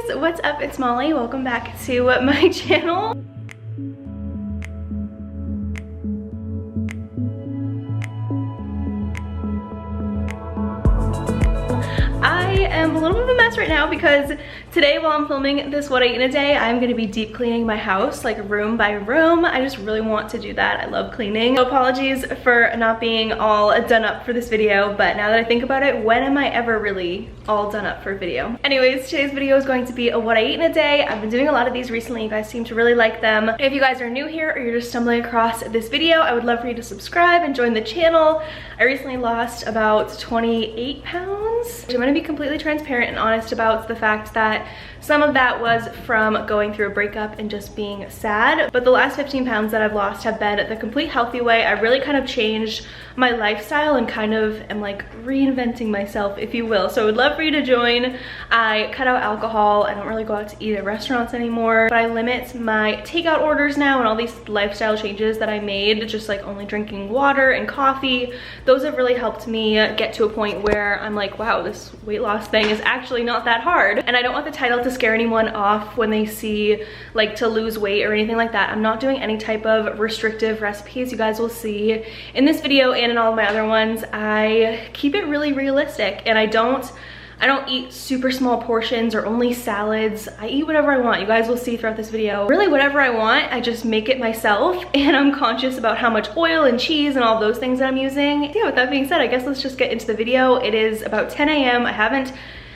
guys, what's up? It's Molly. Welcome back to my channel. I am a little bit of a mess right now because today while I'm filming this what I eat in a day, I'm gonna be deep cleaning my house, like room by room. I just really want to do that. I love cleaning. So apologies for not being all done up for this video, but now that I think about it, when am I ever really all done up for a video? Anyways, today's video is going to be a what I eat in a day. I've been doing a lot of these recently. You guys seem to really like them. If you guys are new here or you're just stumbling across this video, I would love for you to subscribe and join the channel. I recently lost about 28 pounds. I'm gonna be completely transparent and honest about the fact that some of that was from going through a breakup and just being sad, but the last 15 pounds that I've lost have been the complete healthy way. I really kind of changed my lifestyle and kind of am like reinventing myself, if you will. So I would love for you to join. I cut out alcohol. I don't really go out to eat at restaurants anymore, but I limit my takeout orders now, and all these lifestyle changes that I made, just like only drinking water and coffee, those have really helped me get to a point where I'm like, wow, this weight loss thing is actually not that hard. And I don't want the title to scare anyone off when they see like to lose weight or anything like that. I'm not doing any type of restrictive recipes. You guys will see in this video and in all of my other ones, I keep it really realistic, and I don't eat super small portions or only salads. I eat whatever I want. You guys will see throughout this video. Really whatever I want, I just make it myself, and I'm conscious about how much oil and cheese and all those things that I'm using. Yeah, with that being said, I guess let's just get into the video. It is about 10 a.m. I haven't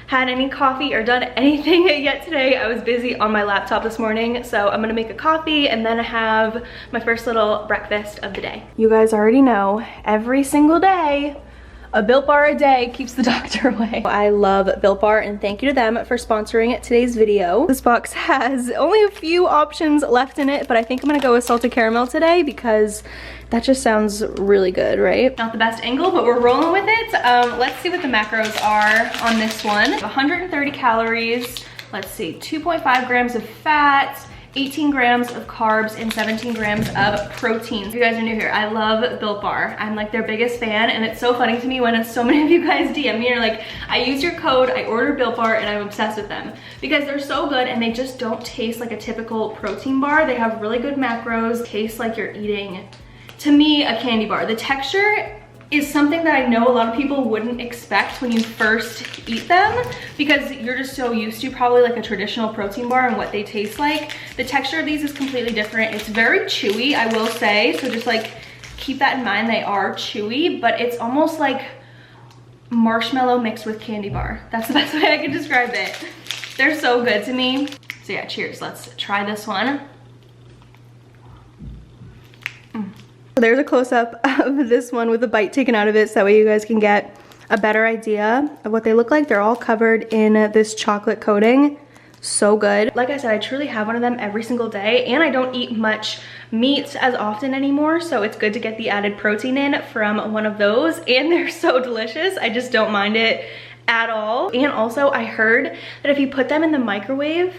had any coffee or done anything yet today. I was busy on my laptop this morning, so I'm gonna make a coffee and then have my first little breakfast of the day. You guys already know, every single day, a Built Bar a day keeps the doctor away. I love Built Bar, and thank you to them for sponsoring today's video. This box has only a few options left in it, but I think I'm gonna go with salted caramel today because that just sounds really good, right? Not the best angle, but we're rolling with it. Let's see what the macros are on this one. 130 calories, let's see, 2.5 grams of fat, 18 grams of carbs, and 17 grams of protein. If you guys are new here, I love Built Bar. I'm like their biggest fan, and it's so funny to me when so many of you guys DM me and are like, I use your code, I ordered Built Bar, and I'm obsessed with them because they're so good and they just don't taste like a typical protein bar. They have really good macros, taste like you're eating, to me, a candy bar. The texture is something that I know a lot of people wouldn't expect when you first eat them because you're just so used to probably like a traditional protein bar and what they taste like. The texture of these is completely different. It's very chewy, I will say, so just like keep that in mind. They are chewy, but it's almost like marshmallow mixed with candy bar. That's the best way I can describe it. They're so good to me. So yeah, cheers. Let's try this one. There's a close-up of this one with a bite taken out of it, so that way you guys can get a better idea of what they look like. They're all covered in this chocolate coating. So good. Like I said, I truly have one of them every single day, and I don't eat much meat as often anymore, so it's good to get the added protein in from one of those, and they're so delicious. I just don't mind it at all. And also, I heard that if you put them in the microwave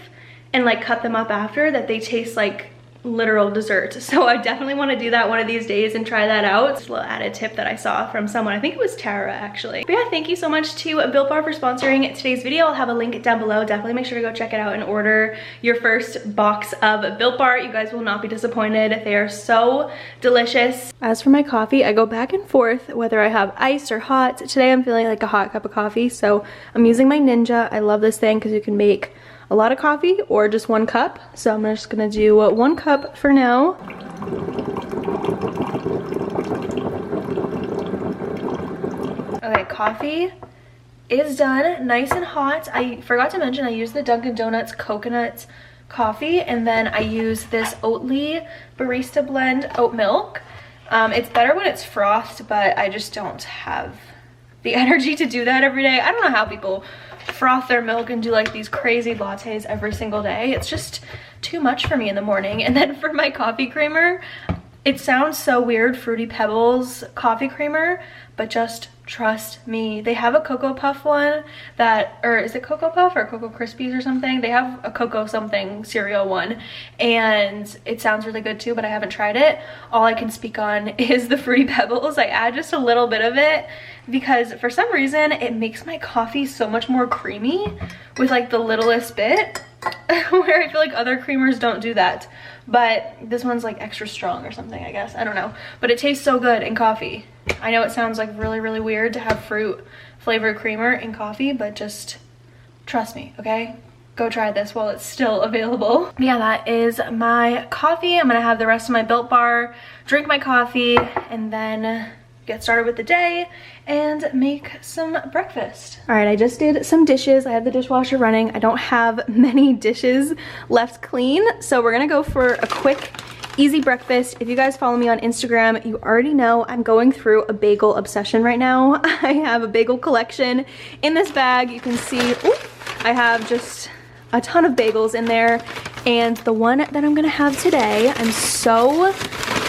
and like cut them up after, that they taste like literal dessert. So I definitely want to do that one of these days and try that out. It's a little added tip that I saw from someone. I think it was Tara actually. But yeah, thank you so much to Built Bar for sponsoring today's video. I'll have a link down below. Definitely make sure to go check it out and order your first box of Built Bar. You guys will not be disappointed. They are so delicious. As for my coffee, I go back and forth whether I have iced or hot. Today I'm feeling like a hot cup of coffee, so I'm using my Ninja. I love this thing because you can make a lot of coffee or just one cup. So I'm just gonna do 1 cup for now. Okay, coffee is done, nice and hot. I forgot to mention I use the Dunkin' Donuts coconut coffee, and then I use this Oatly Barista Blend oat milk. It's better when it's frothed, but I just don't have the energy to do that every day. I don't know how people froth their milk and do like these crazy lattes every single day. It's just too much for me in the morning. And then for my coffee creamer, it sounds so weird, Fruity Pebbles coffee creamer, but just Trust me. They have a Cocoa Puff one that, or is it Cocoa Puff or Cocoa Krispies or something? They have a Cocoa something cereal one, and it sounds really good too, but I haven't tried it. All I can speak on is the Fruity Pebbles. I add just a little bit of it because for some reason it makes my coffee so much more creamy with like the littlest bit, where I feel like other creamers don't do that. But this one's like extra strong or something, I guess. I don't know. But it tastes so good in coffee. I know it sounds like really, really weird to have fruit flavored creamer in coffee, but just trust me, okay? Go try this while it's still available. Yeah, that is my coffee. I'm gonna have the rest of my Built Bar, drink my coffee, and then get started with the day and make some breakfast. All right, I just did some dishes. I have the dishwasher running. I don't have many dishes left clean, so we're gonna go for a quick, easy breakfast. If you guys follow me on Instagram, you already know I'm going through a bagel obsession right now. I have a bagel collection in this bag. You can see, ooh, I have just a ton of bagels in there, and the one that I'm gonna have today, I'm so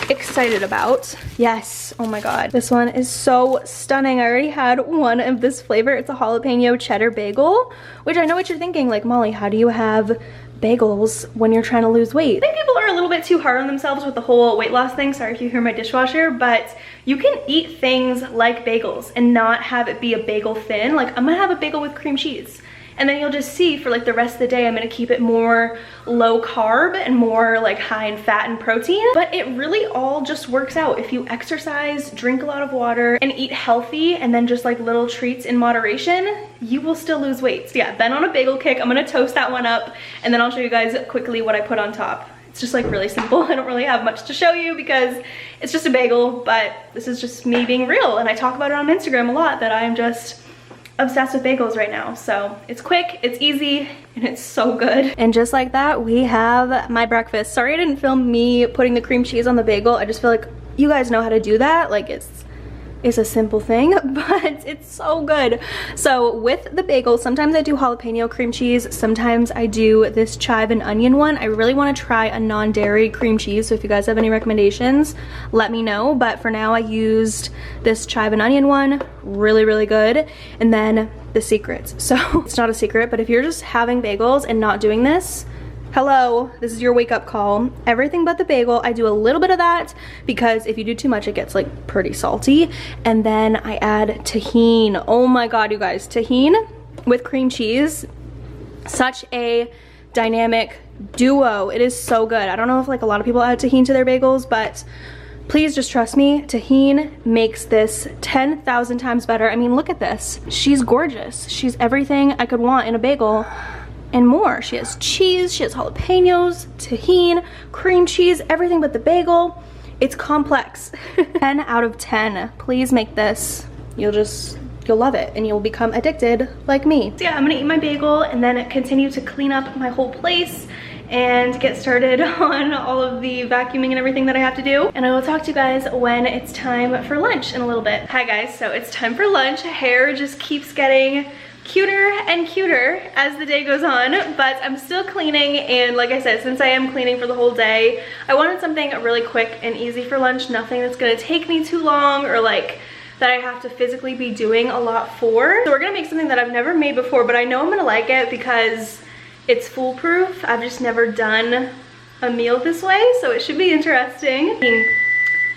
excited about. Yes, oh my god, this one is so stunning. I already had one of this flavor. It's a jalapeno cheddar bagel, which I know what you're thinking, like, Molly, how do you have bagels when you're trying to lose weight? I think people are a little bit too hard on themselves with the whole weight loss thing. Sorry if you hear my dishwasher, but you can eat things like bagels and not have it be a bagel thin. Like, I'm gonna have a bagel with cream cheese, and then you'll just see for like the rest of the day, I'm gonna keep it more low carb and more like high in fat and protein. But it really all just works out if you exercise, drink a lot of water, and eat healthy, and then just like little treats in moderation, you will still lose weight. So yeah, been on a bagel kick. I'm gonna toast that one up, and then I'll show you guys quickly what I put on top. It's just like really simple. I don't really have much to show you because it's just a bagel, but this is just me being real, and I talk about it on Instagram a lot that I am just obsessed with bagels right now. So it's quick, it's easy, and it's so good. And just like that, we have my breakfast. Sorry I didn't film me putting the cream cheese on the bagel. I just feel like you guys know how to do that. Like, it's a simple thing, but it's so good. So with the bagel, sometimes I do jalapeno cream cheese, sometimes I do this chive and onion one. I really want to try a non-dairy cream cheese, so if you guys have any recommendations, let me know. But for now, I used this chive and onion one, really, really good. And then the secrets. So it's not a secret, but if you're just having bagels and not doing this, hello, this is your wake-up call. Everything but the bagel. I do a little bit of that because if you do too much, it gets like pretty salty. And then I add tahini. Oh my god, you guys, tahini with cream cheese, such a dynamic duo. It is so good. I don't know if like a lot of people add tahini to their bagels, but please just trust me, tahini makes this 10,000 times better. I mean, look at this. She's gorgeous. She's everything I could want in a bagel and more. She has cheese, she has jalapenos, tahini, cream cheese, everything but the bagel. It's complex. 10 out of 10. Please make this. You'll love it, and you'll become addicted like me. So yeah, I'm gonna eat my bagel and then continue to clean up my whole place and get started on all of the vacuuming and everything that I have to do. And I will talk to you guys when it's time for lunch in a little bit. Hi guys, so it's time for lunch. Hair just keeps getting cuter and cuter as the day goes on, but I'm still cleaning, and like I said, since I am cleaning for the whole day, I wanted something really quick and easy for lunch, nothing that's gonna take me too long or like that I have to physically be doing a lot for. So we're gonna make something that I've never made before, but I know I'm gonna like it because it's foolproof. I've just never done a meal this way, so it should be interesting.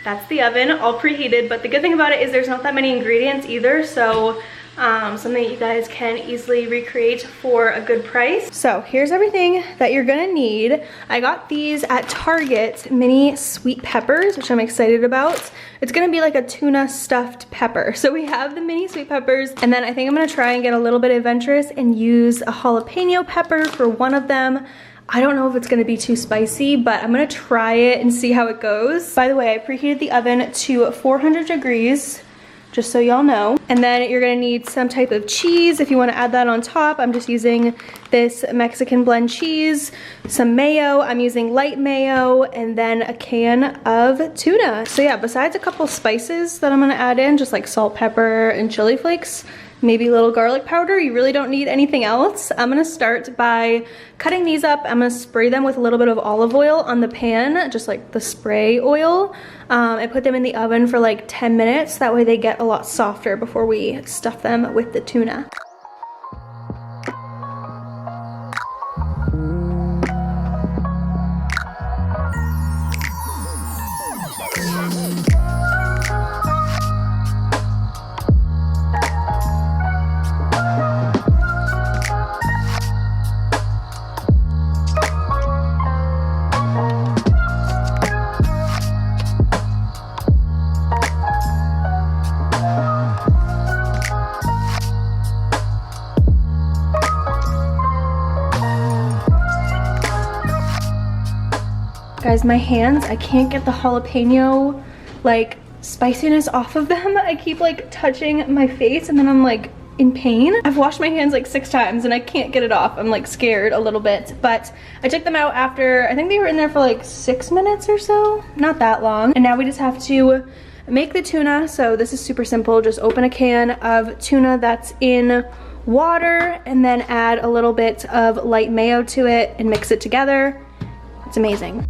That's the oven, all preheated, but the good thing about it is there's not that many ingredients either, so something that you guys can easily recreate for a good price. So here's everything that you're gonna need. I got these at Target, mini sweet peppers, which I'm excited about. It's gonna be like a tuna stuffed pepper. So we have the mini sweet peppers, and then I think I'm gonna try and get a little bit adventurous and use a jalapeno pepper for one of them. I don't know if it's gonna be too spicy, but I'm gonna try it and see how it goes. By the way, I preheated the oven to 400 degrees, just so y'all know. And then you're gonna need some type of cheese if you wanna add that on top. I'm just using this Mexican blend cheese, some mayo, I'm using light mayo, and then a can of tuna. So yeah, besides a couple spices that I'm gonna add in, just like salt, pepper, and chili flakes, maybe a little garlic powder. You really don't need anything else. I'm gonna start by cutting these up. I'm gonna spray them with a little bit of olive oil on the pan, just like the spray oil. I put them in the oven for like 10 minutes. That way they get a lot softer before we stuff them with the tuna. Guys, my hands, I can't get the jalapeno like spiciness off of them. I keep like touching my face and then I'm like in pain. I've washed my hands like 6 times and I can't get it off. I'm like scared a little bit, but I took them out after, I think they were in there for like 6 minutes or so, not that long. And now we just have to make the tuna. So this is super simple. Just open a can of tuna that's in water and then add a little bit of light mayo to it and mix it together. It's amazing.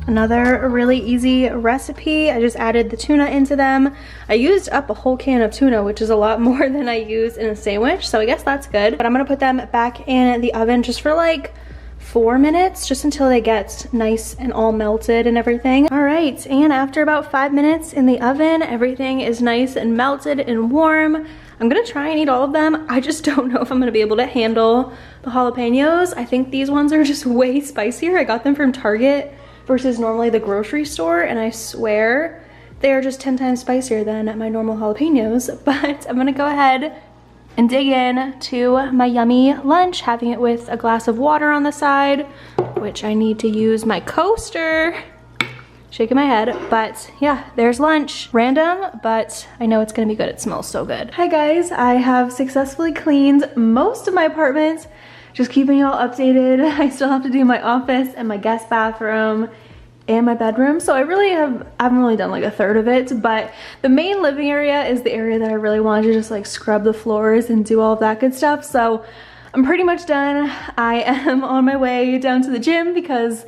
Another really easy recipe. I just added the tuna into them. I used up a whole can of tuna, which is a lot more than I use in a sandwich, so I guess that's good. But I'm gonna put them back in the oven just for like 4 minutes, just until they get nice and all melted and everything. All right, and after about 5 minutes in the oven, everything is nice and melted and warm. I'm gonna try and eat all of them. I just don't know if I'm gonna be able to handle the jalapenos. I think these ones are just way spicier. I got them from Target versus normally the grocery store, and I swear they are just 10 times spicier than my normal jalapenos. But I'm gonna go ahead and dig in to my yummy lunch, having it with a glass of water on the side, which I need to use my coaster. Shaking my head, but yeah, there's lunch. Random, but I know it's gonna be good. It smells so good. Hi guys, I have successfully cleaned most of my apartment. Just keeping y'all updated. I still have to do my office and my guest bathroom and my bedroom. So I haven't really done like a third of it, but the main living area is the area that I really wanted to just like scrub the floors and do all of that good stuff. So I'm pretty much done. I am on my way down to the gym because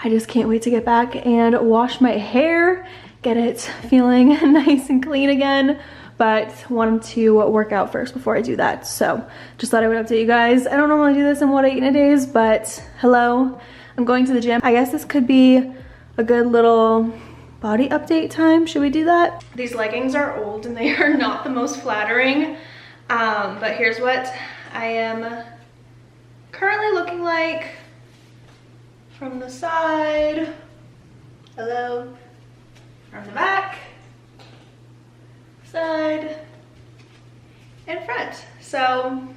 I just can't wait to get back and wash my hair, get it feeling nice and clean again. But wanted to work out first before I do that. So just thought I would update you guys. I don't normally do this in what I eat in a days, but hello, I'm going to the gym. I guess this could be a good little body update time. Should we do that? These leggings are old and they are not the most flattering, but here's what I am currently looking like from the side. Hello, from the back, side, and front. So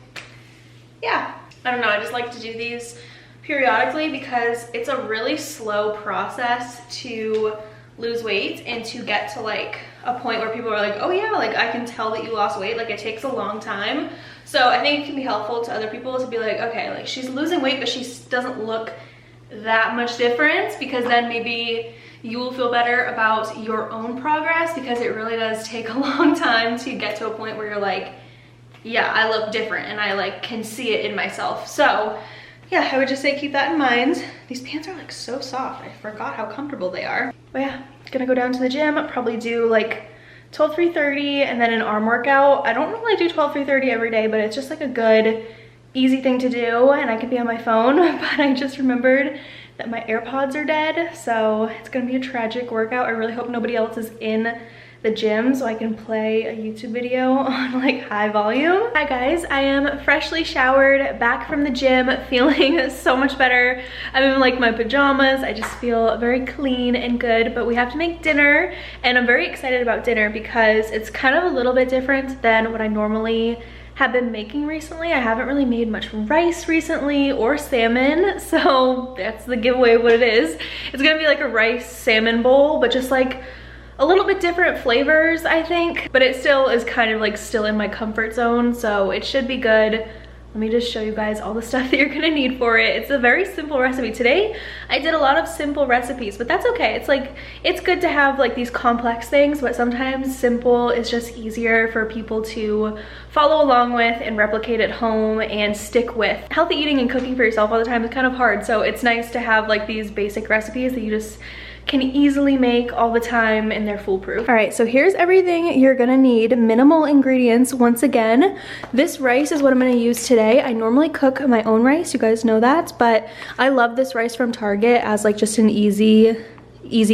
yeah, I don't know, I just like to do these periodically because it's a really slow process to lose weight and to get to like a point where people are like, oh yeah, like I can tell that you lost weight. Like it takes a long time. So I think it can be helpful to other people to be like, okay, like she's losing weight but she doesn't look that much different, because then maybe you will feel better about your own progress, because it really does take a long time to get to a point where you're like, yeah, I look different and I like can see it in myself. So yeah, I would just say keep that in mind. These pants are like so soft. I forgot how comfortable they are. But yeah, gonna go down to the gym, probably do like 12-3:30 and then an arm workout. I don't normally do 12-3:30 every day, but it's just like a good, easy thing to do, and I could be on my phone, but I just remembered that my AirPods are dead, so it's gonna be a tragic workout. I really hope nobody else is in the gym so I can play a YouTube video on like high volume. Hi guys, I am freshly showered, back from the gym, feeling so much better. I'm in like my pajamas. I just feel very clean and good, but we have to make dinner and I'm very excited about dinner because it's kind of a little bit different than what I normally have been making recently. I haven't really made much rice recently or salmon, so that's the giveaway of what it is. It's gonna be like a rice salmon bowl, but just like a little bit different flavors, I think, but it still is kind of like still in my comfort zone, so it should be good. Let me just show you guys all the stuff that you're gonna need for it. It's a very simple recipe. Today, I did a lot of simple recipes, but that's okay. It's like, it's good to have like these complex things, but sometimes simple is just easier for people to follow along with and replicate at home and stick with. Healthy eating and cooking for yourself all the time is kind of hard, so it's nice to have like these basic recipes that you just can easily make all the time and they're foolproof. All right, so here's everything you're gonna need. Minimal ingredients once again. This rice is what I'm gonna use today. I normally cook my own rice, you guys know that, but I love this rice from Target as like just an easy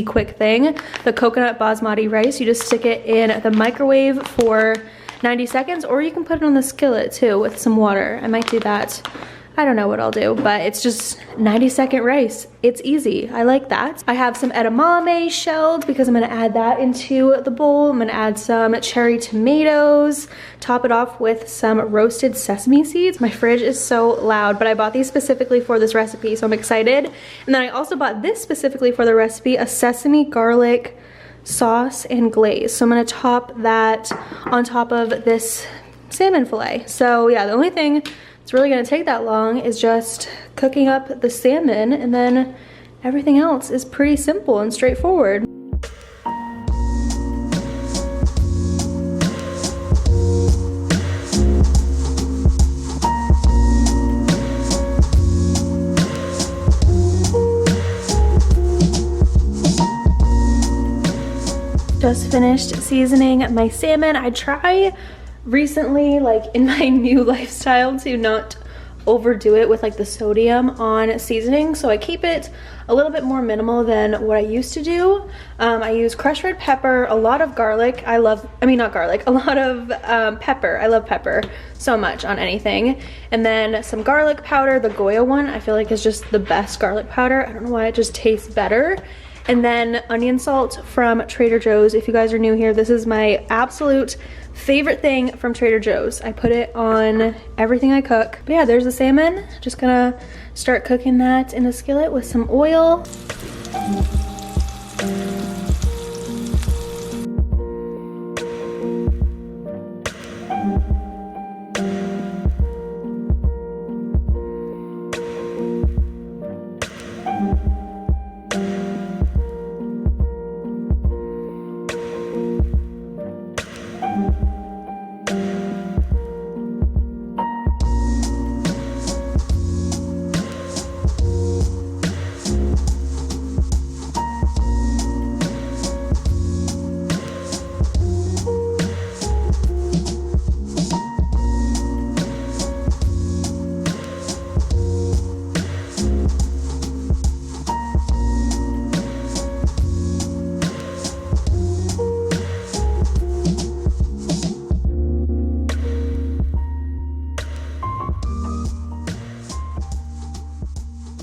quick thing. The coconut basmati rice, you just stick it in the microwave for 90 seconds, or you can put it on the skillet too with some water. I might do that. I don't know what I'll do, but it's just 90-second rice. It's easy. I like that. I have some edamame shelled because I'm gonna add that into the bowl. I'm gonna add some cherry tomatoes, top it off with some roasted sesame seeds. My fridge is so loud, but I bought these specifically for this recipe, so I'm excited. And then I also bought this specifically for the recipe, a sesame garlic sauce and glaze. So I'm gonna top that on top of this salmon fillet. So yeah, the only thing it's really gonna take that long is just cooking up the salmon, and then everything else is pretty simple and straightforward. Just finished seasoning my salmon. I try recently, like in my new lifestyle, to not overdo it with like the sodium on seasoning, so I keep it a little bit more minimal than what I used to do. I use crushed red pepper, a lot of garlic. A lot of pepper. I love pepper so much on anything. And then some garlic powder. The Goya one I feel like is just the best garlic powder. I don't know why, it just tastes better. And then onion salt from Trader Joe's. If you guys are new here, this is my absolute favorite thing from Trader Joe's. I put it on everything I cook. But yeah, there's the salmon. Just gonna start cooking that in the skillet with some oil.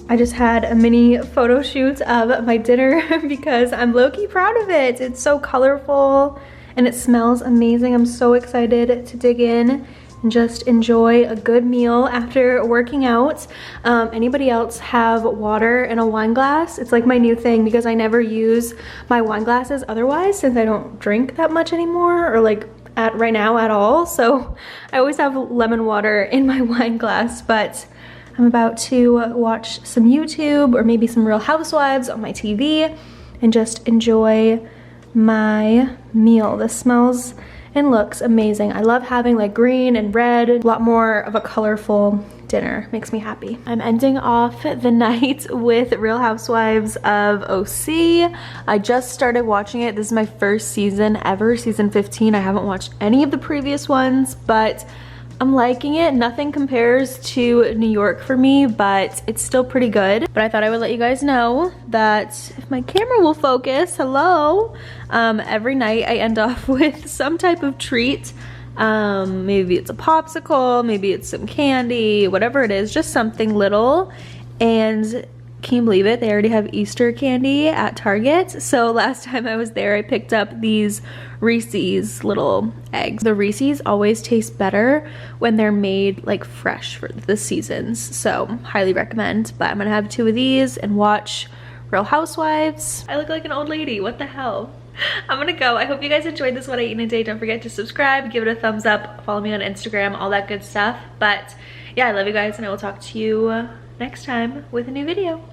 I just had a mini photo shoot of my dinner because I'm low-key proud of it. It's so colorful and it smells amazing. I'm so excited to dig in and just enjoy a good meal after working out. Anybody else have water in a wine glass? It's like my new thing because I never use my wine glasses otherwise, since I don't drink that much anymore, or like right now at all. So I always have lemon water in my wine glass, but I'm about to watch some YouTube or maybe some Real Housewives on my TV and just enjoy my meal. This smells and looks amazing. I love having like green and red, a lot more of a colorful dinner. Makes me happy. I'm ending off the night with Real Housewives of OC. I just started watching it. This is my first season ever, season 15. I haven't watched any of the previous ones, but I'm liking it. Nothing compares to New York for me, but it's still pretty good. But I thought I would let you guys know that if my camera will focus, hello, every night I end off with some type of treat. Maybe it's a popsicle, maybe it's some candy, whatever it is, just something little. And can you believe it? They already have Easter candy at Target. So last time I was there, I picked up these Reese's little eggs. The Reese's always taste better when they're made like fresh for the seasons. So highly recommend. But I'm gonna have 2 of these and watch Real Housewives. I look like an old lady, what the hell? I'm gonna go. I hope you guys enjoyed this what I eat in a day. Don't forget to subscribe, give it a thumbs up, follow me on Instagram, all that good stuff. But yeah, I love you guys and I will talk to you next time with a new video.